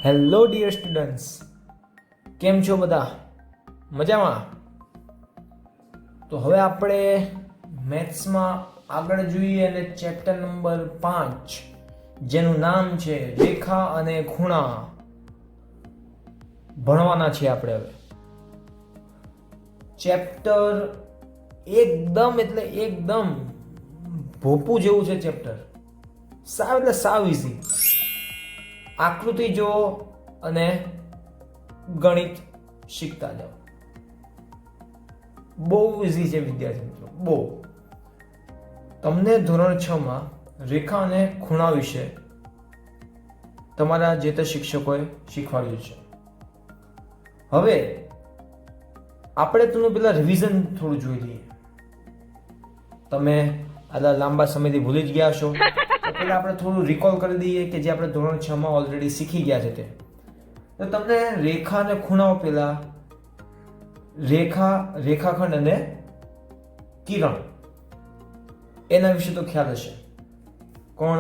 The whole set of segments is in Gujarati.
હેલો ડિયર સ્ટુડન્ટ્સ, કેમ છો બધા? મજામાં? તો હવે આપણે મેથ્સમાં આગળ જોઈએ અને ચેપ્ટર નંબર 5 જેનું નામ છે રેખા અને ખૂણા ભણવાના છે આપણે. હવે ચેપ્ટર એકદમ ભોપું જેવું છે ચેપ્ટર. સાવ ઇઝી. આકૃતિ જો અને ગણિત શીખતા જાઓ. બહુ ઇઝી છે વિદ્યાર્થી મિત્રો, બહુ. તમને ધોરણ 6 માં રેખા અને ખૂણા વિશે તમારા જે તે શિક્ષકોએ શીખવાડ્યું છે. હવે આપણે તેનું પેલા રિવિઝન થોડું જોઈ લઈએ. તમે આટલા લાંબા સમયથી ભૂલી જ ગયા છો, તો પહેલા આપણે થોડું રિકોલ કરી દઈએ કે જે આપણે ધોરણ 6 માં ઓલરેડી શીખી ગયા છે તે. તો તમને રેખા અને ખૂણાઓ પહેલા રેખાખંડ અને કિરણ એના વિશે તો ખ્યાલ હશે. કોણ?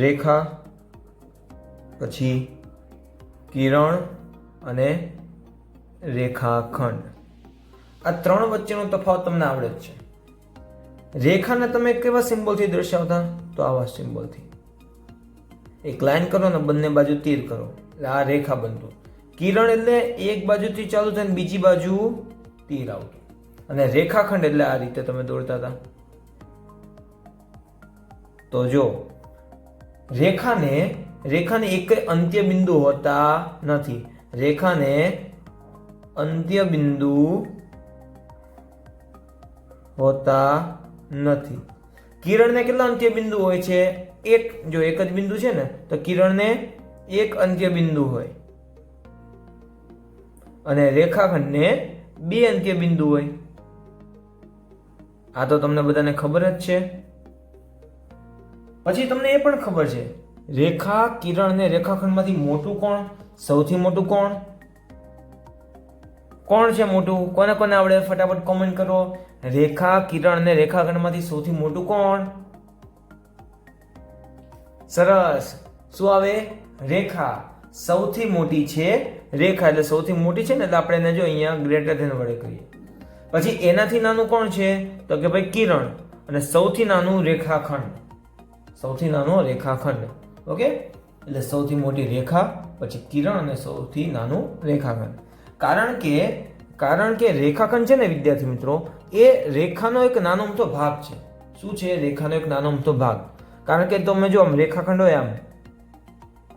રેખા, પછી કિરણ અને રેખાખંડ. આ ત્રણ વચ્ચેનો તફાવત તમને આવડે જ છે. રેખાને તમે કેવા સિમ્બોલથી દર્શાવતા? તો આવા સિમ્બોલથી. એક લાઈન કરો ને બંને બાજુ તીર કરો એટલે આ રેખા બનતું. કિરણ એટલે એક બાજુથી ચાલુ થાય બીજી બાજુ તીર આવતું. અને રેખાખંડ એટલે આ રીતે તમે દોરતા હતા. તો જો રેખાને એક અંત્ય બિંદુ હોતા નથી. રેખાને અંત્ય બિંદુ હોતા નથી. કિરણને કેટલા અંત્ય બિંદુ હોય છે? એક જ બિંદુ છે ને, તો કિરણને એક અંત્ય બિંદુ હોય અને રેખાખંડને 2 અંત્ય બિંદુ હોય. આ તો તમને બધાને ખબર જ છે. પછી તમને એ પણ ખબર છે રેખા, કિરણ અને રેખાખંડમાંથી મોટું કોણ? સૌથી મોટું કોણ છે મોટું? કોને આવડે? ફટાફટ કોમેન્ટ કરો. રેખા, કિરણ અને રેખાખંડમાંથી સૌથી મોટું કોણ? સરસ. શું આવે? રેખા. સૌથી મોટી છે રેખા, એટલે સૌથી મોટી છે ને એટલે આપણે એને જો અહીંયા ગ્રેટર ધેન વડે કરીએ. પછી એનાથી નાનું કોણ છે? તો કે ભાઈ કિરણ. અને સૌથી નાનું રેખાખંડ. ઓકે, એટલે સૌથી મોટી રેખા, પછી કિરણ અને સૌથી નાનું રેખાખંડ. કારણ કે રેખાખંડ છે ને વિદ્યાર્થી મિત્રો, એ રેખાનો એક નાનો મોટો ભાગ છે. શું છે? રેખાનો એક નાનો મોટો ભાગ. કારણ કે તમે જો આમ રેખાખંડ હોય, આમ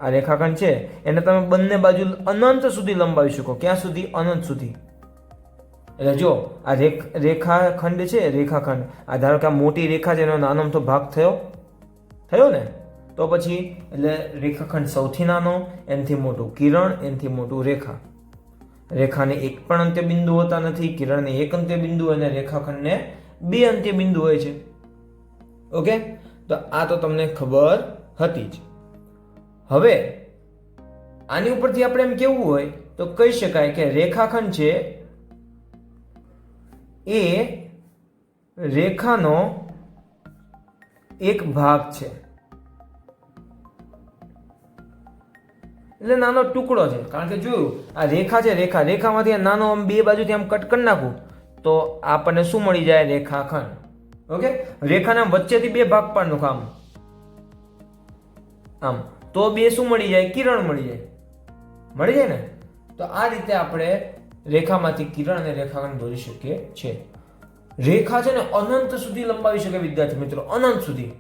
આ રેખાખંડ છે એને તમે બંને બાજુ અનંત સુધી લંબાવી શકો. ક્યાં સુધી? અનંત સુધી. એટલે જો આ રેખાખંડ છે, રેખાખંડ આ ધારો કે આ મોટી રેખા છે, એનો નાનો મોટો ભાગ થયો ને, તો પછી એટલે રેખાખંડ સૌથી નાનો, એનાથી મોટું કિરણ, એનાથી મોટું રેખા. રેખાને એક પણ અંત્ય બિંદુ હોતા નથી. કિરણને એક અંત્ય બિંદુ અને રેખાખંડને 2 અંત્ય બિંદુ હોય છે. ઓકે, તો આ તો તમને ખબર હતી જ. હવે આની ઉપરથી આપણે એમ કેવું હોય તો કહી શકાય કે રેખાખંડ છે એ રેખાનો એક ભાગ છે, એટલે નાનો ટુકડો છે. કારણ કે જોયું આ રેખા છે, રેખામાંથી નાનો આમ 2 બાજુથી આમ કટ કરી નાખું તો આપણને શું મળી જાય? રેખાખંડ. ઓકે, રેખાના વચ્ચેથી 2 ભાગ પાડનો આમ તો 2 શું મળી જાય? કિરણ મળી જાય ને. તો આ રીતે આપણે રેખામાંથી કિરણ અને રેખાખંડ દોરી શકીએ છીએ. રેખા છે ને અનંત સુધી લંબાવી શકે વિદ્યાર્થી મિત્રો, અનંત સુધી.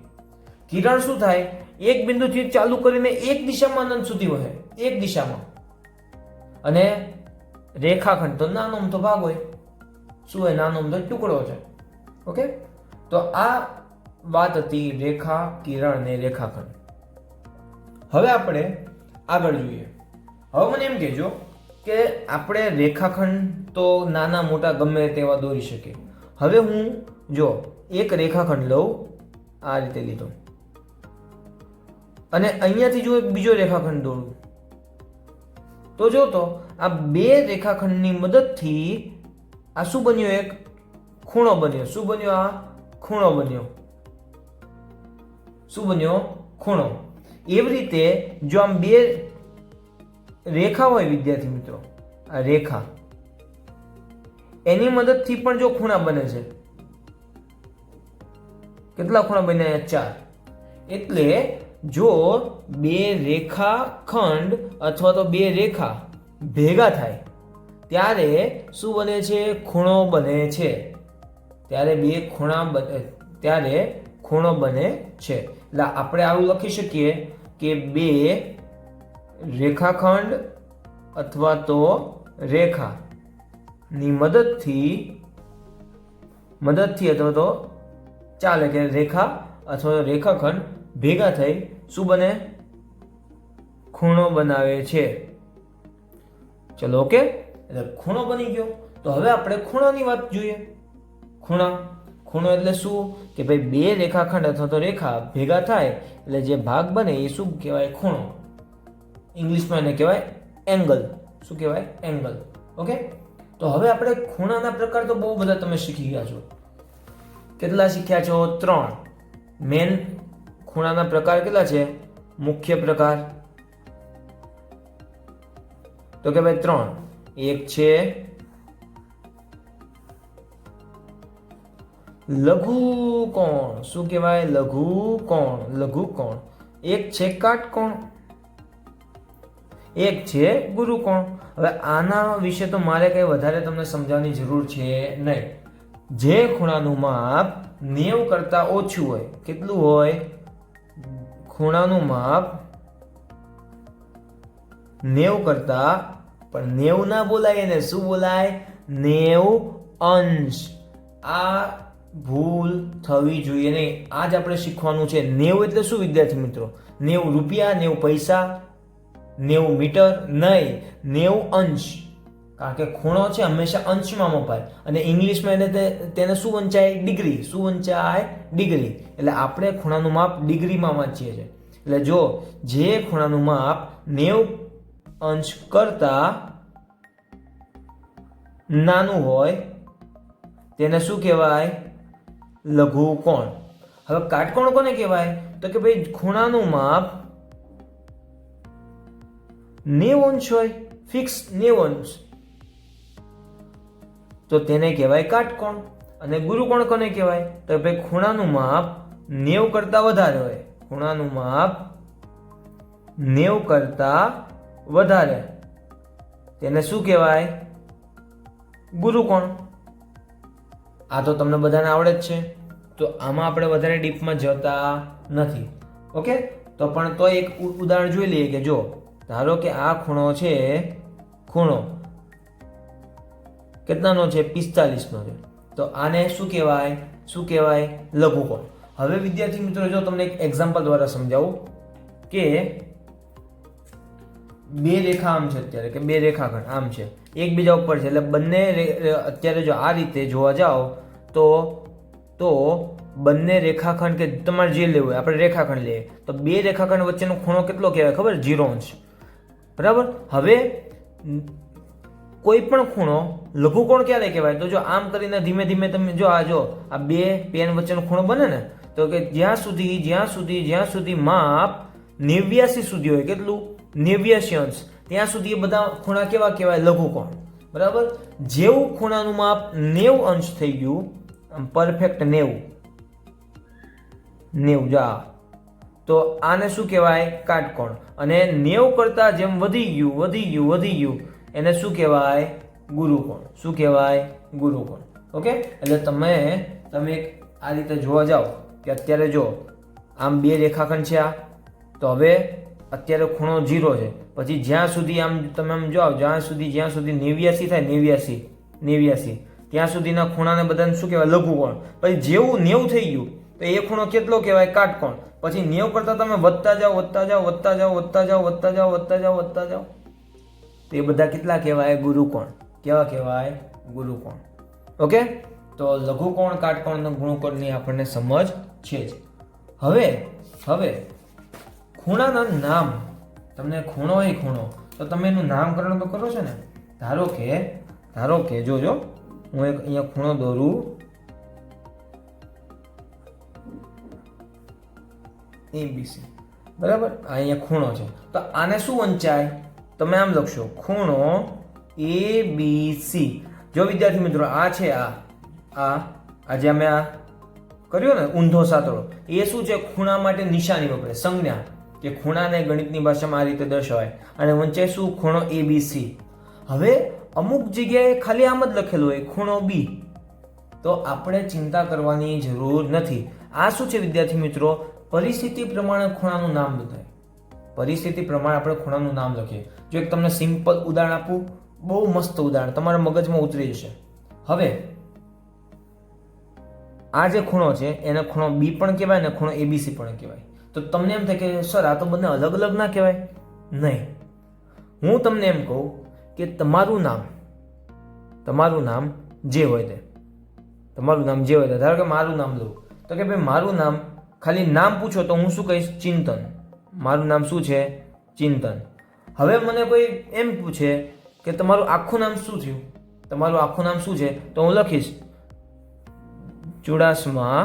કિરણ શું થાય? એક બિંદુથી ચાલુ કરીને એક દિશામાં અનંત સુધી વહે, એક દિશામાં. અને રેખાખંડ તો નાનો અમથો ભાગ હોય. શું હોય? નાનો અમથો ટુકડો છે. ઓકે, તો આ વાત હતી રેખા, કિરણ અને રેખાખંડ. હવે આપણે આગળ જોઈએ. હવે મને એમ કહેજો કે આપણે રેખાખંડ તો નાના મોટા ગમે તેવા દોરી શકીએ. હવે હું જો એક રેખાખંડ લઉં, આ રીતે લીધો, અને અહીંયાથી જો એક બીજો રેખાખંડ દોરું, તો જો તો આ 2 રેખાખંડની મદદથી આ શું બન્યો? એક ખૂણો બન્યો. શું બન્યો? આ ખૂણો બન્યો. શું બન્યો? ખૂણો. એવી રીતે જો આમ બે રેખા હોય વિદ્યાર્થી મિત્રો, આ રેખા એની મદદથી પણ જો ખૂણા બને છે, કેટલા ખૂણા બન્યા? 4. એટલે જો બે રેખાખંડ અથવા તો બે રેખા ભેગા થાય ત્યારે શું બને છે? ખૂણો બને છે. ત્યારે ખૂણો બને છે. એટલે આપણે આવું લખી શકીએ કે બે રેખાખંડ અથવા તો રેખાની મદદથી અથવા તો ચાલે કે રેખા અથવા રેખાખંડ ભેગા થઈ શું બને? ખૂણો બનાવે છે. ચલો ઓકે, એટલે ખૂણો બની ગયો. તો હવે આપણે ખૂણાની વાત જોઈએ. ખૂણો એટલે શું? કે ભાઈ બે રેખાખંડ અથવા તો રેખા ભેગા થાય એટલે જે ભાગ બને એ શું કહેવાય? ખૂણો. ઇંગ્લિશમાં એને કહેવાય એંગલ. શું કહેવાય? એંગલ. ઓકે, તો હવે આપણે ખૂણાના પ્રકાર તો બહુ બધા તમે શીખી ગયા છો. કેટલા શીખ્યા છો? 3. મેન ખૂણાના પ્રકાર કેટલા છે? મુખ્ય પ્રકાર તો કે ભાઈ 3. એક છે લઘુકોણ. શું કહેવાય? લઘુકોણ. એક છે કાટકોણ, એક છે ગુરુકોણ. હવે આના વિશે તો મારે કઈ વધારે તમને સમજાવવાની જરૂર છે નહીં. જે ખૂણાનું માપ 90 કરતા ઓછું હોય, કેટલું હોય? ખૂણાનું માપ 90 કરતા, પણ 90 ના બોલાય, એને શું બોલાય? 90 અંશ. આ ભૂલ થવી જોઈએ નહીં. આ જ આપણે શીખવાનું છે. 90 એટલે શું વિદ્યાર્થી મિત્રો? 90 રૂપિયા, 90 પૈસા, 90 મીટર નહીં, 90 અંશ. કારણ કે ખૂણો છે હંમેશા અંશમાં મપાય અને ઇંગ્લિશમાં તેને શું વંચાય? ડિગ્રી. શું વંચાય? ડિગ્રી. એટલે આપણે ખૂણાનું માપ ડિગ્રીમાં વાંચીએ છીએ. એટલે જો જે ખૂણાનું માપ 90 અંશ કરતા નાનું હોય તેને શું કહેવાય? લઘુકોણ. હવે કાટકોણ કોને કહેવાય? તો કે ભાઈ ખૂણાનું માપ 90 અંશ હોય, ફિક્સ 90 અંશ, તો તેને કહેવાય કાટકોણ. અને ગુરુકોણ કોને કહેવાય? તો ભાઈ ખૂણાનું માપ 90 કરતા વધારે હોય. ખૂણાનું માપ 90 કરતા વધારે તેને શું કહેવાય? ગુરુકોણ. આ તો તમને બધાને આવડે જ છે, તો આમાં આપણે વધારે ડીપમાં જતા નથી. ઓકે, તો પણ તો એક ઉદાહરણ જોઈ લઈએ કે જો ધારો કે આ ખૂણો છે, ખૂણો કેટલાનો છે? 45 નો છે. તો આને શું કહેવાય? લઘુકોણ. હવે વિદ્યાર્થી મિત્રો જો તમને એક એક્ઝામ્પલ દ્વારા સમજાવું કે બે રેખા આમ છે, અત્યારે કે બે રેખાખંડ આમ છે, એકબીજા ઉપર છે, એટલે બંને અત્યારે જો આ રીતે જોવા જાઓ તો બંને રેખાખંડ કે તમારે જે લેવું હોય, આપણે રેખાખંડ લઈએ તો બે રેખાખંડ વચ્ચેનો ખૂણો કેટલો કહેવાય? ખબર? 0 અંશ. બરાબર. હવે કોઈ પણ ખૂણો લઘુકોણ ક્યારે કહેવાય? તો જો આમ કરીને ધીમે ધીમે તમે જો આ બે પેન વચ્ચેનો ખૂણો બને ને, તો કે જ્યાં સુધી માપ 89 સુધી હોય, કેટલું? 89 અંશ, ત્યાં સુધી એ બધા ખૂણા કેવા કહેવાય? લઘુકોણ. બરાબર. જેવું ખૂણાનું માપ 90 અંશ થઈ ગયું, પરફેક્ટ 90 જા, તો આને શું કહેવાય? કાટકોણ. અને 90 કરતા જેમ વધી ગયું એને શું કહેવાય? ગુરુકોણ. શું કહેવાય? ગુરુકોણ. ઓકે, એટલે તમે આ રીતે જોવા જાઓ કે અત્યારે જો આમ બે રેખાખંડ છે, આ તો હવે અત્યારે ખૂણો 0 છે, પછી જ્યાં સુધી આમ તમે આમ જાઓ જ્યાં સુધી 89 થાય, 89 ત્યાં સુધીના ખૂણાને બધાને શું કહેવાય? લઘુકોણ. પછી જેવું 90 થઈ ગયું તો એ ખૂણો કેટલો કહેવાય? કાટકોણ. પછી 90 કરતા તમે વધતા જાઓ તો એ બધા કેટલા કહેવાય? ગુરુકોણ. કેવા કહેવાય? ગુરુકોણ. ઓકે, તો લઘુકોણ, કાટકોણ અને ગુરુકોણની આપણને સમજ છે જ. હવે ખૂણાના નામ, તમને ખૂણો હોય ખૂણો તો તમે એનું નામકરણ તો કરો છો ને. ધારો કે જોજો હું એક અહીંયા ખૂણો દોરું, ABC. બરાબર, અહીંયા ખૂણો છે તો આને શું વંચાય? તમે આમ લખશો ખૂણો ABC. જો વિદ્યાર્થી મિત્રો આ છે આજે અમે આ કર્યો ને ઊંધો સાતળો, એ શું છે? ખૂણા માટે નિશાની વપરાય, સંજ્ઞા, કે ખૂણાને ગણિતની ભાષામાં આ રીતે દર્શાવાય અને વંચાય શું? ખૂણો ABC. હવે અમુક જગ્યાએ ખાલી આમ જ લખેલું હોય ખૂણો B, તો આપણે ચિંતા કરવાની જરૂર નથી. આ શું છે વિદ્યાર્થી મિત્રો? પરિસ્થિતિ પ્રમાણે ખૂણાનું નામ બદલાય. પરિસ્થિતિ પ્રમાણે આપણે ખૂણાનું નામ લખીએ. જો એક તમને સિમ્પલ ઉદાહરણ આપું, બહુ મસ્ત ઉદાહરણ, તમારા મગજમાં ઉતરી જશે. હવે આ જે ખૂણો છે એને ખૂણો B પણ કહેવાય ને ખૂણો ABC પણ કહેવાય. તો તમને એમ થાય કે સર આ તો બંને અલગ અલગ ના કહેવાય? નહીં, હું તમને એમ કહું કે તમારું નામ જે હોય તે, ધારો કે મારું નામ લઉં તો કે ભાઈ મારું નામ, ખાલી નામ પૂછો તો હું શું કહીશ? ચિંતન. મારું નામ શું છે? ચિંતન. હવે મને કોઈ એમ પૂછે કે તમારું આખું નામ શું થયું? તમારું આખું નામ શું છે? તો હું લખીશ ચુડાસમા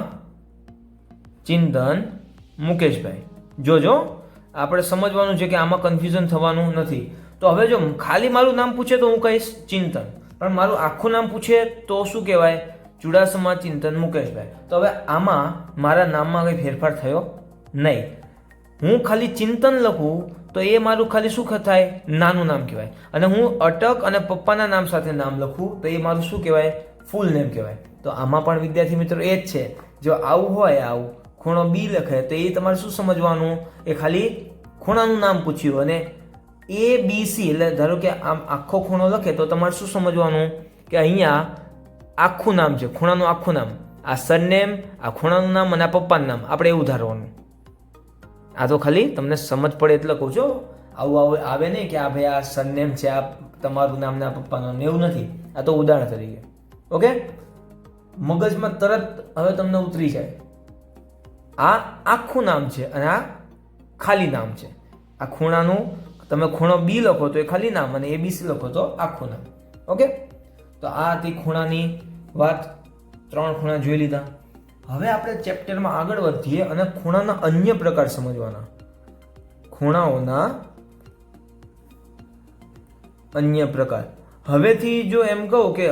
ચિંતન મુકેશભાઈ. જોજો આપણે સમજવાનું છે કે આમાં કન્ફ્યુઝન થવાનું નથી. તો હવે જો ખાલી મારું નામ પૂછે તો હું કહીશ ચિંતન, પણ મારું આખું નામ પૂછે તો શું કહેવાય? ચુડાસમા ચિંતન મુકેશભાઈ. તો હવે આમાં મારા નામમાં કંઈ ફેરફાર થયો નહીં. હું ખાલી ચિંતન લખું તો એ મારું ખાલી શું થાય? નાનું નામ કહેવાય. અને હું અટક અને પપ્પાના નામ સાથે નામ લખું તો એ મારું શું કહેવાય? ફૂલ નેમ કહેવાય. તો આમાં પણ વિદ્યાર્થી મિત્રો એ જ છે. જો આવું હોય, આવું ખૂણો B લખે તો એ તમારે શું સમજવાનું? એ ખાલી ખૂણાનું નામ પૂછ્યું. અને ABC એટલે ધારો કે આમ આખો ખૂણો લખે તો તમારે શું સમજવાનું? કે અહીંયા આખું નામ છે, ખૂણાનું આખું નામ, આ સરનેમ, આ ખૂણાનું નામ અને આ પપ્પાનું નામ, આપણે એવું ધારવાનું. આ તો ખાલી તમને સમજ પડે એટલે કહું છું. આવું આવે નહીં કે આ ભાઈ આ સરનેમ છે, આ તમારું નામ ને આ પપ્પાનું નામ, એવું નથી. આ તો ઉદાહરણ તરીકે. ઓકે, મગજમાં તરત હવે તમને ઉતરી જાય. આ આખું નામ છે અને આ ખાલી નામ છે. આ ખૂણાનું તમે ખૂણો B લખો તો એ ખાલી નામ, અને ABC લખો તો આખું નામ. ઓકે, તો આ હતી ખૂણાની વાત. 3 ખૂણા જોઈ લીધા. હવે આપણે ચેપ્ટરમાં આગળ વધીએ અને ખૂણાના અન્ય પ્રકાર સમજવાના. ખૂણાઓના અન્ય પ્રકાર. હવેથી જો એમ કહું કે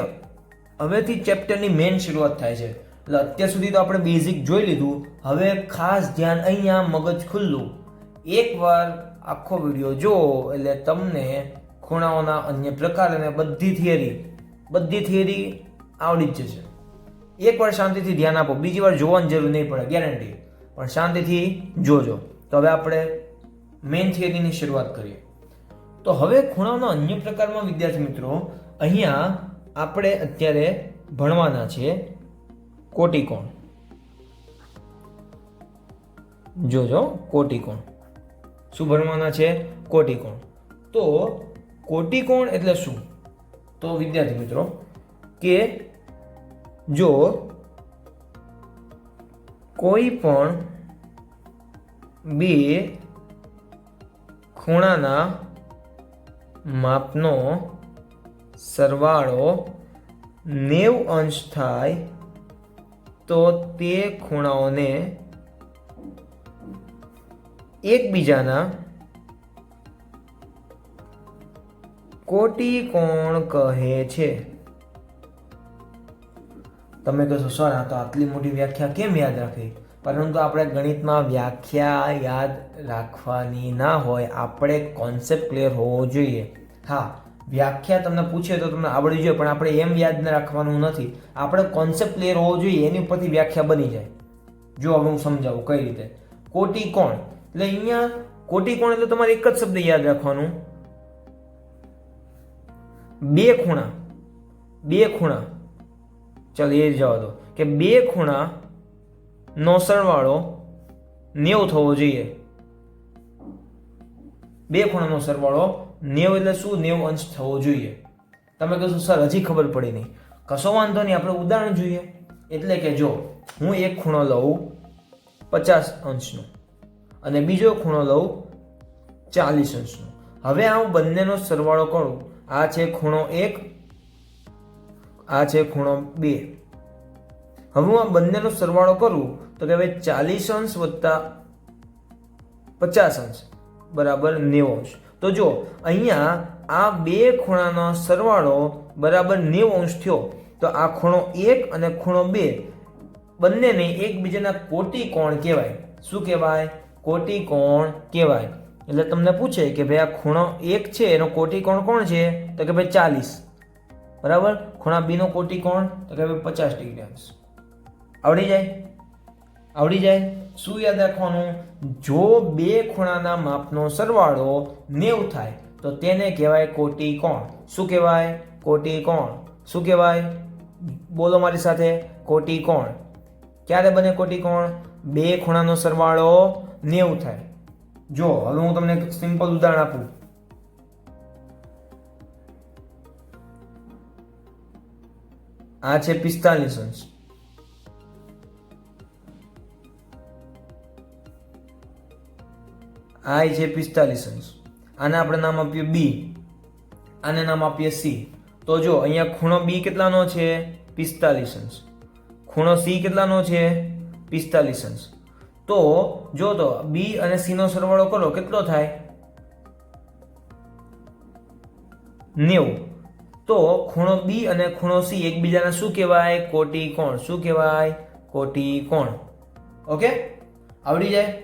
હવેથી ચેપ્ટરની મેઇન શરૂઆત થાય છે. એટલે અત્યાર સુધી તો આપણે બેઝિક જોઈ લીધું. હવે ખાસ ધ્યાન, અહીંયા મગજ ખુલ્લું. એકવાર આખો વિડીયો જો એટલે તમને ખૂણાઓના અન્ય પ્રકાર અને બધી થિયરી આવડી જ જશે. એકવાર શાંતિથી ધ્યાન આપો, બીજી વાર જોવાની જરૂર નહીં પડે, ગેરંટી. પણ શાંતિથી જોજો. તો હવે આપણે મેઇન થિયરીની શરૂઆત કરીએ. તો હવે ખૂણાઓના અન્ય પ્રકારમાં વિદ્યાર્થી મિત્રો અહીંયા આપણે અત્યારે ભણવાના છે કોટિકોણ. જોજો, કોટિકોણ શું ભણવાના છે? કોટિકોણ. તો કોટિકોણ એટલે શું? તો વિદ્યાર્થી મિત્રો કે જો કોઈ પણ બે ખૂણાના માપનો સરવાળો 90 અંશ થાય તો તે ખૂણાઓને એકબીજાના કોટિકોણ કહે છે. તમે કહેશો સર આ તો આટલી મોટી વ્યાખ્યા કેમ યાદ રાખવી? પરંતુ આપણે ગણિતમાં વ્યાખ્યા યાદ રાખવાની ના હોય, આપણે કોન્સેપ્ટ ક્લિયર હોવો જોઈએ. હા, વ્યાખ્યા તમને પૂછે તો તમને આવડવી જોઈએ, પણ આપણે એમ યાદ ન રાખવાનું નથી. આપણે કોન્સેપ્ટ ક્લિયર હોવો જોઈએ, એની ઉપરથી વ્યાખ્યા બની જાય. જો હવે હું સમજાવું કઈ રીતે. કોટિકોણ એટલે અહીંયા કોટિકોણ એટલે તમારે એક જ શબ્દ યાદ રાખવાનું, બે ખૂણા. ચાલો એ જવા દો કે બે ખૂણા નો સરવાળો 90 થવો જોઈએ. બે ખૂણાનો સરવાળો 90 એટલે શું? 90 અંશ થવો જોઈએ. તમે કહેશો સર હજી ખબર પડી નહીં. કશો વાંધો નહીં, આપણે ઉદાહરણ જોઈએ. એટલે કે જો હું એક ખૂણો લઉં 50 અંશનો અને બીજો ખૂણો લઉં 40 અંશનો. હવે આ હું બંનેનો સરવાળો કરું. આ છે ખૂણો 1, આ છે ખૂણો 2. હવે હું આ બંનેનો સરવાળો કરું તો કે ભાઈ 40 અંશ વત્તા 50 અંશ બરાબર 90 અંશ. તો જો અહીંયા આ બે ખૂણાનો સરવાળો બરાબર 90 અંશ થયો. તો આ ખૂણો 1 અને ખૂણો 2 બંનેને એકબીજાના કોટી કોણ કહેવાય. શું કહેવાય? કોટી કોણ કહેવાય. એટલે તમને પૂછે કે ભાઈ આ ખૂણો 1 છે એનો કોટી કોણ કોણ છે? તો કે ભાઈ 40 બરાબર. ખૂણા 2 નો કોટી કોણ? તો કે ભાઈ 50 ડિગ્રી અંશ. આવડી જાય? આવડી જાય. શું યાદ રાખવાનું? જો બે ખૂણાના માપનો સરવાળો 90 થાય તો તેને કહેવાય કોટી કોણ. શું કહેવાય? કોટી કોણ. શું કહેવાય? બોલો મારી સાથે. કોટી કોણ. ક્યારે બને કોટી કોણ? બે ખૂણાનો સરવાળો 90 થાય. જો હવે હું તમને એક સિમ્પલ ઉદાહરણ આપું. આ છે 45 અંશ. આ છે 45 અંશ. આને આપણે નામ આપીએ બી, આને નામ આપીએ સી. તો જો અહીંયા ખૂણો બી કેટલાનો છે? 45 અંશ. ખૂણો સી કેટલાનો છે? 45 અંશ. તો જો તો બી અને સી નો સરવાળો કરો કેટલો થાય? 90. તો ખૂણો બી અને ખૂણો સી એકબીજાના શું કહેવાય? કોટી કોણ. શું કહેવાય? કોટી કોણ. ઓકે, આવડી જાય.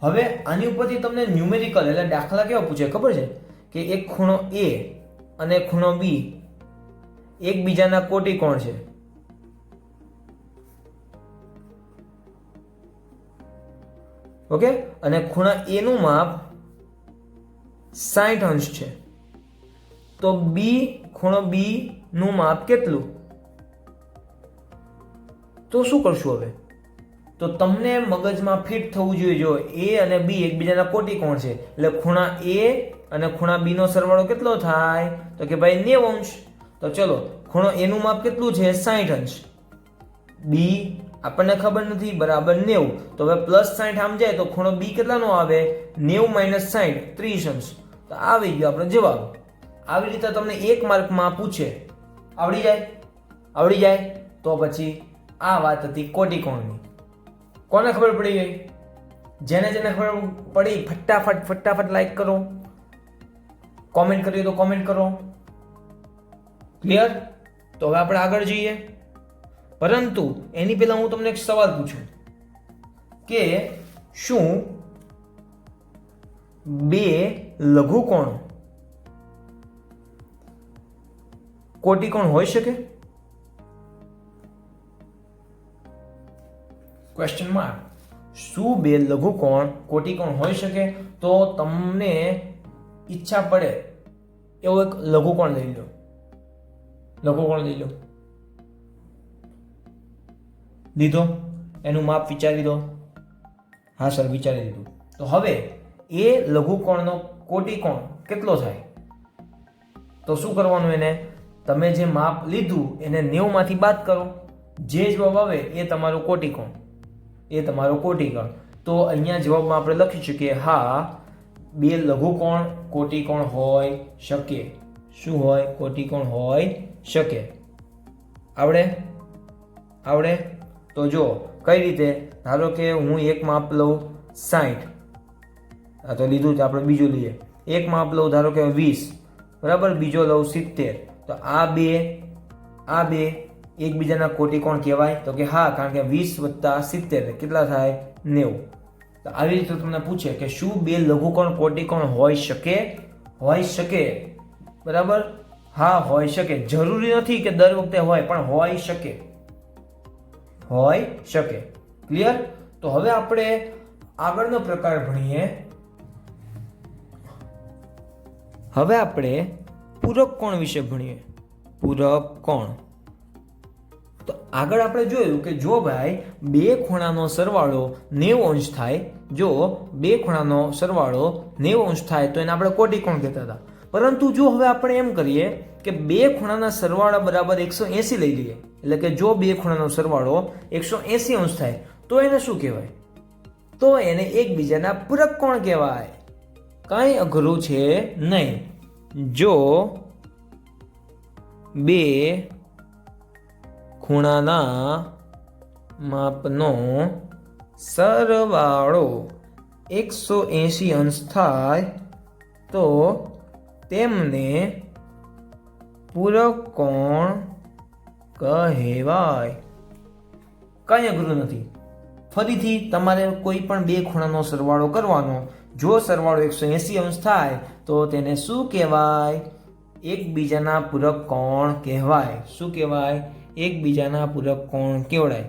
હવે આની ઉપરથી તમને ન્યુમેરિકલ એટલે દાખલા કેવા પૂછે ખબર છે? કે એક ખૂણો એ અને ખૂણો બી એકબીજાના કોટી કોણ છે. ઓકે, અને ખૂણા એ નું માપ 60 અંશ છે. તો બી ખૂણો બી નું માપ કેટલું? તો શું કરશું હવે? તો તમને મગજમાં ફિટ થવું જોઈએ. જો એ અને બી એકબીજાના કોટી કોણ છે એટલે ખૂણા એ અને ખૂણા બી નો સરવાળો કેટલો થાય? તો કે ભાઈ 90 અંશ. તો ચલો, ખૂણો એ નું માપ કેટલું છે? 60 અંશ. બી આપણને ખબર નથી, બરાબર 90. તો હવે પ્લસ 60 આમ જાય તો ખૂણો બી કેટલાનો આવે? 90 માઇનસ 60 30 અંશ. તો આવી ગયો આપણો જવાબ. આવી રીતે તમને 1 માર્કમાં પૂછે. આવડી જાય? આવડી જાય. તો પછી આ વાત હતી કોટી કોણની. કોને ખબર પડી ગઈ? જેને જેને ખબર પડી ફટાફટ લાઈક કરો, કોમેન્ટ કરી તો કોમેન્ટ કરો. ક્લિયર? તો હવે આપણે આગળ જઈએ. પરંતુ એની પહેલા હું તમને એક સવાલ પૂછું કે શું બે લઘુકોણ કોટી કોણ હોઈ શકે? Question mark. શું બે લઘુકોણ કોટી કોણ હોઈ શકે? તો તમને ઈચ્છા પડે એવો એક લઘુકોણ લઈ લો. લઘુકોણ લઈ લો. લીધો? એનું માપ વિચારી દો. હા સર, વિચારી દીધું. તો હવે એ લઘુકોણનો કોટી કોણ કેટલો થાય? તો શું કરવાનું? એને તમે જે માપ લીધું એને 90 માંથી બાદ કરો. જે જવાબ આવે એ તમારો કોટી કોણ. એ તમારો કોટી કોણ. તો અહીંયા જવાબમાં આપણે લખી શકીએ હા, બે લઘુકોણ કોટી કોણ હોઈ શકે. શું હોય? કોટી કોણ હોઈ શકે. આવડે? આવડે? તો જો કઈ રીતે? ધારો કે હું એક માપ લઉં 60. આ તો લીધું છે, આપણે બીજું લઈએ. એક માપ લઉં ધારો કે 20 બરાબર, બીજો લઉં 70. તો આ બે એકબીજાના કોટી કોણ કહેવાય? તો કે હા, કારણ કે 20 વત્તા 70 કેટલા થાય? 90. તો આવી રીતે તમને પૂછે કે શું બે લઘુકોણ કોટી કોણ હોઈ શકે? હોઈ શકે. બરાબર? હા, હોઈ શકે. જરૂરી નથી કે દર વખતે હોય, પણ હોઈ શકે. હોઈ શકે. ક્લિયર? તો હવે આપણે આગળનો પ્રકાર ભણીએ. હવે આપણે પૂરક કોણ વિશે ભણીએ. પૂરક કોણ. તો આગળ આપણે જોયું કે જો ભાઈ બે ખૂણાનો સરવાળો 90 અંશ થાય, જો બે ખૂણાનો સરવાળો 90 અંશ થાય તો એને આપણે કોટી કોણ કહેતા હતા. પરંતુ જો હવે આપણે એમ કરીએ કે બે ખૂણાના સરવાળા બરાબર 180 લઈ લઈએ, એટલે કે જો બે ખૂણાનો સરવાળો 180 અંશ થાય તો એને શું કહેવાય? તો એને એકબીજાના પૂરક કોણ કહેવાય. કાંઈ અઘરું છે નહીં. જો બે ખૂણાના માપનો સરવાળો 180 અંશ થાય તો તેમને પૂરક કોણ કહેવાય. કંઈ અઘરું નથી. ફરીથી તમારે કોઈ પણ બે ખૂણાનો સરવાળો કરવાનો. જો સરવાળો 180 અંશ થાય તો તેને શું કહેવાય? એકબીજાના પૂરક કોણ કહેવાય. શું કહેવાય? એકબીજાના પૂરક કોણ કહેવાય.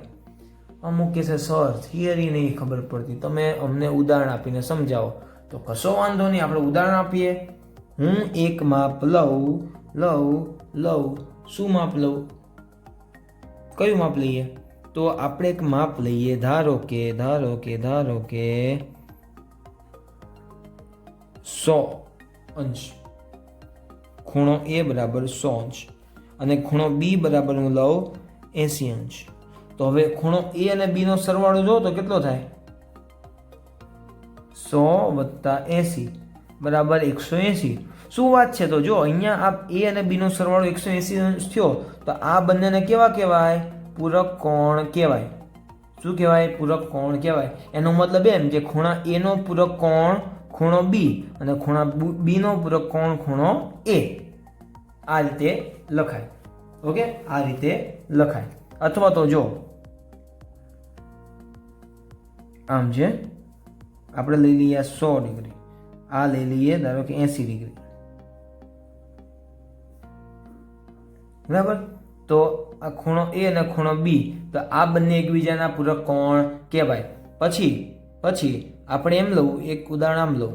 અમુક કે છે સર થિયરી નહીં ખબર પડતી, તમે અમને ઉદાહરણ આપીને સમજાવો. તો કશો વાંધો નહીં, આપણે ઉદાહરણ આપીએ. હું એક માપ લઉં. શું માપ લઉં? કયું માપ લઈએ? તો આપણે એક માપ લઈએ. ધારો કે 100 અંશ. ખૂણો એ બરાબર 100 અંશ અને ખૂણો બી બરાબર હું લઉં 80 અંશ. તો હવે ખૂણો એ અને બી નો સરવાળો જો તો કેટલો થાય? 100 + 80 બરાબર 180. શું વાત છે? તો જો અહીંયા આ એ અને બી નો સરવાળો 180 અંશ થયો તો આ બંનેને કેવા કહેવાય? પૂરક કોણ કહેવાય. શું કહેવાય? પૂરક કોણ કહેવાય. એનો મતલબ એમ કે ખૂણા એ નો પૂરક કોણ ખૂણો બી અને ખૂણા બી નો પૂરક કોણ ખૂણો એ. આ રીતે લખાય. ઓકે, આ રીતે લખાય. અથવા તો જો આમ છે, આપણે લઈ લઈએ 100 ડિગ્રી, આ લઈ લઈએ ધારો કે 80 ડિગ્રી, બરાબર. તો આ ખૂણો એ અને ખૂણો બી, તો આ બંને એકબીજાના પૂરક કોણ કહેવાય. પછી આપણે એમ લઉં, એક ઉદાહરણ આમ લઉં.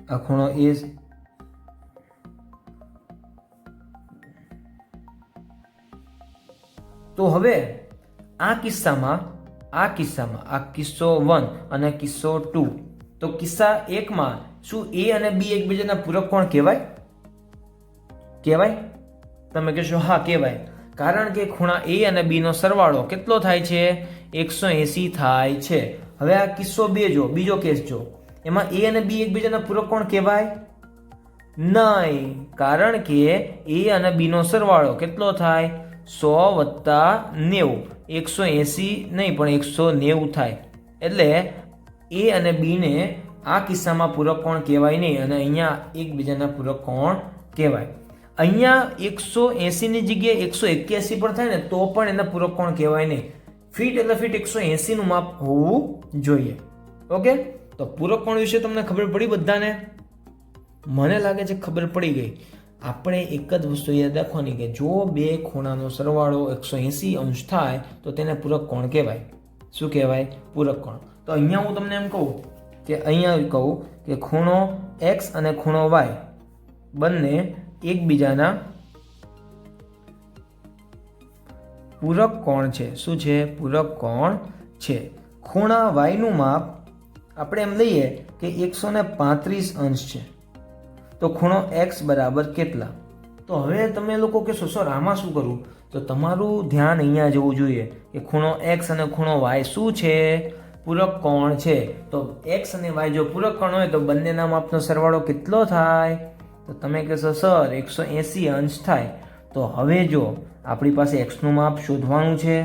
આ ખૂણો એ, તો હવે આ કિસ્સામાં આ કિસ્સો 1 અને કિસ્સો 2. તો કિસ્સા 1 માં શું એ અને બી એકબીજાના પૂરક કોણ કહેવાય? તમે કહેશો હા કહેવાય. કારણ કે ખૂણા એ અને બી નો સરવાળો કેટલો થાય છે? 180 થાય છે. હવે આ કિસ્સો 2 જો, બીજો કેસ જો, એમાં એ અને બી એકબીજાના પૂરક કોણ કહેવાય? નહીં, કારણ કે એ અને બી નો સરવાળો કેટલો થાય? 100 + 90. 180 નહીં પણ 190 થાય. એટલે એ અને બી ને આ કિસ્સામાં પૂરક કોણ કહેવાય નહીં અને અહીંયા એકબીજાના પૂરક કોણ કહેવાય. અહીંયા 180 ની જગ્યાએ 181 પણ થાય ને તો પણ એના પૂરક કોણ કહેવાય નહીં. ફીટ એટલે ફીટ 180 નું માપ હોવું જોઈએ. ઓકે, તો પૂરક કોણ વિશે તમને ખબર પડી બધાને? મને લાગે છે ખબર પડી ગઈ. આપણે એક જ વસ્તુ યાદ રાખવાની કે જો બે ખૂણાનો સરવાળો 180 અંશ થાય તો તેને પૂરક કોણ કહેવાય. શું કહેવાય? પૂરક કોણ. તો અહીંયા હું તમને એમ કહું કે ખૂણો x અને ખૂણો y બંને એકબીજાના પૂરક કોણ છે. શું છે? પૂરક કોણ છે. ખૂણા y નું માપ આપણે એમ લઈએ કે 135 અંશ છે. તો ખૂણો x બરાબર કેટલા? તો હવે તમે લોકો કહેશો સર આમાં શું કરવું? તો તમારું ધ્યાન અહીંયા જવું જોઈએ કે ખૂણો x અને ખૂણો y શું છે? પૂરક કોણ છે. તો x અને y જો પૂરક કોણ હોય તો બંનેના માપનો સરવાળો કેટલો થાય? તો તમે કહેશો સર 180 અંશ થાય. તો હવે જો આપણી પાસે x નું માપ શોધવાનું છે,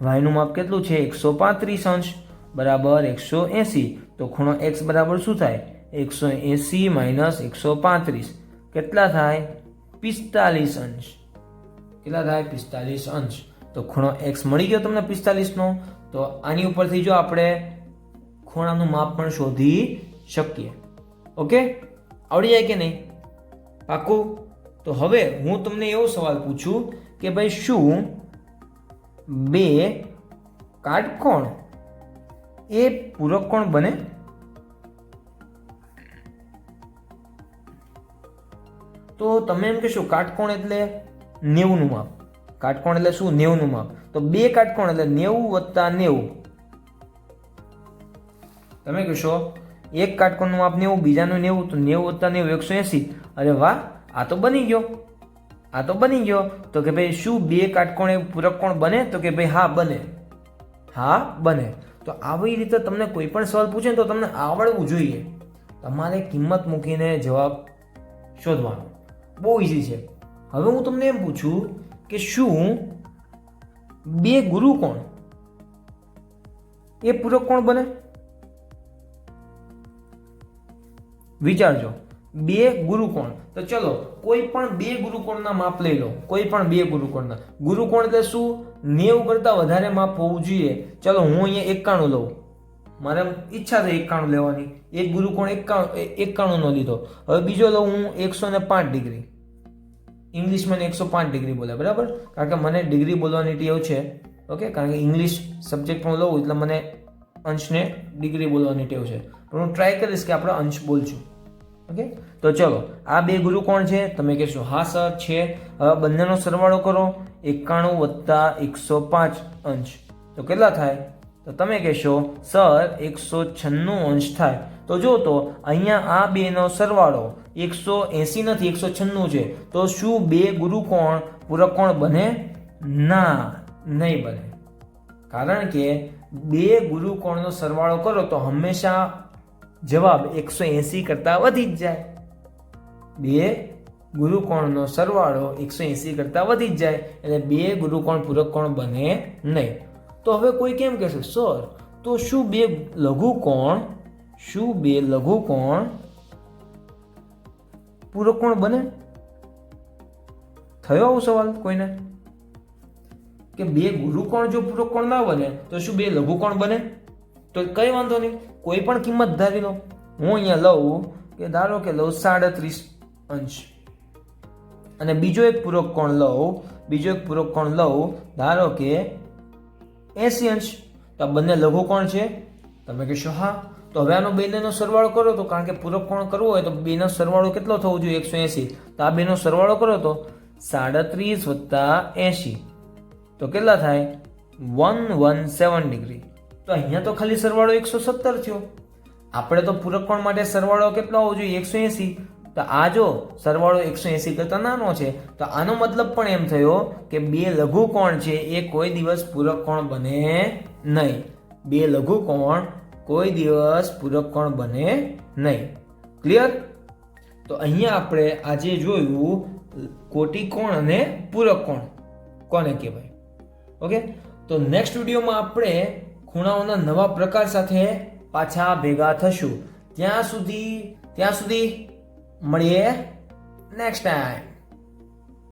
y નું માપ કેટલું છે? 135 અંશ બરાબર 180. તો ખૂણો x બરાબર શું થાય? 180 - 135 કેટલા થાય? 45 અંશ. કેટલા થાય? 45 અંશ. તો ખૂણો x મળી ગયો તમને 45 નો. તો આની ઉપરથી જો આપણે ખૂણાનું માપ પણ શોધી શકીએ. ઓકે, આવડી જાય કે નહીં? પાકું? તો હવે હું તમને એવો સવાલ પૂછું કે ભાઈ શું બે કાટકોણ એ પૂરક કોણ બને? તો તમે એમ કહેશો કાટકોણ એટલે 90 નું માપ. કાટકોણ એટલે શું? 90 નું માપ. તો બે કાટકોણ એટલે 90 + 90. તમે કહેશો એક કાટકોણનું માપ 90, બીજાનું 90, તો 90 + 90 180. અરે વાહ, આ તો બની ગયો. તો કે ભાઈ શું બે કાટકોણ એ પૂરક કોણ બને? તો કે ભાઈ હા બને. તો આવી રીતે તમને કોઈ પણ સવાલ પૂછે તો તમને આવડવું જોઈએ. તમારે કિંમત મૂકીને જવાબ શોધવાનો. બહુ ઈઝી છે. હવે હું તમને એમ પૂછું કે શું બે ગુરુકોણ એ પૂરક કોણ બને? વિચારજો, બે ગુરુકોણ. તો ચલો કોઈ પણ બે ગુરુકોણના માપ લઈ લો, કોઈ પણ બે ગુરુકોણના. ગુરુકોણ એટલે શું? 90 કરતા વધારે માપ હોવું જોઈએ. ચલો હું અહીંયા 91 લઉં, મારે ઈચ્છા થઈ 91 લેવાની, એક ગુરુકોણ 91 નો લીધો. હવે બીજો લઉં હું 105 ડિગ્રી. ઇંગ્લિશમાં 105 ડિગ્રી બોલે, બરાબર? કારણ કે મને ડિગ્રી બોલવાની ટેવ છે. ઓકે, કારણ કે ઇંગ્લિશ સબ્જેક્ટમાં લઉં એટલે મને અંશને ડિગ્રી બોલવાની ટેવ છે, પણ હું ટ્રાય કરીશ કે આપણે અંશ બોલશું. ઓકે, તો ચલો આ બે ગુરુકોણ છે. તમે કહેશો હા સર છે. હવે બંનેનો સરવાળો કરો, 91 + 105 અંશ, તો કેટલા થાય? તો તમે કહેશો સર 196 અંશ થાય. તો જો તો અહીંયા આ બેનો સરવાળો 180 નથી, 196 છે. તો શું બે ગુરુકોણ પૂરક કોણ બને? ના, નહીં બને. કારણ કે બે ગુરુકોણનો સરવાળો કરો તો હંમેશા જવાબ 180 કરતા વધી જ જાય. બે ગુરુકોણનો સરવાળો 180 કરતા વધી જ જાય, એટલે બે ગુરુકોણ પૂરક કોણ બને નહીં. તો હવે કોઈ કેમ કહેશે સર તો શું બે લઘુકોણ પૂરક કોણ બને? થયો આવો સવાલ કોઈને કે બે ગુરુકોણ જો પૂરક કોણ ના બને તો શું બે લઘુકોણ બને? તો કઈ વાંધો નહીં, કોઈ પણ કિંમત ધારી લો. હું અહીંયા લઉં કે ધારો કે લઉં 37 અંશ, અને બીજો એક પૂરક કોણ લઉં ધારો કે 80 અંશ. તો આ બંને લઘુકોણ છે. તમે કહેશો હા. તો હવે આનો બેનો સરવાળો કરો તો, કારણ કે પૂરક કોણ કરવો હોય તો બેનો સરવાળો કેટલો થવો જોઈએ? 180. તો આ બેનો સરવાળો કરો તો 37 + 80 તો કેટલા થાય? 117 ડિગ્રી. તો અહીંયા તો ખાલી સરવાળો 117 થયો. આપણે તો પૂરક કોણ માટે સરવાળો કેટલો હોવો જોઈએ? 180. તો આ જો સરવાળો 180 કરતા નાનો છે, તો આનો મતલબ પણ એમ થયો કે બે લઘુકોણ છે એ કોઈ દિવસ પૂરક કોણ બને નહીં. બે લઘુકોણ કોઈ દિવસ પૂરક કોણ બને નહીં. ક્લિયર? તો અહીંયા આપણે આજે જોયું કોટિકોણ અને પૂરક કોણ કોને કહેવાય. ઓકે, તો નેક્સ્ટ વિડીયોમાં આપણે ખૂણાઓના નવા પ્રકાર સાથે પાછા ભેગા થશું. ત્યાં સુધી મળીએ નેક્સ્ટ ટાઈમ.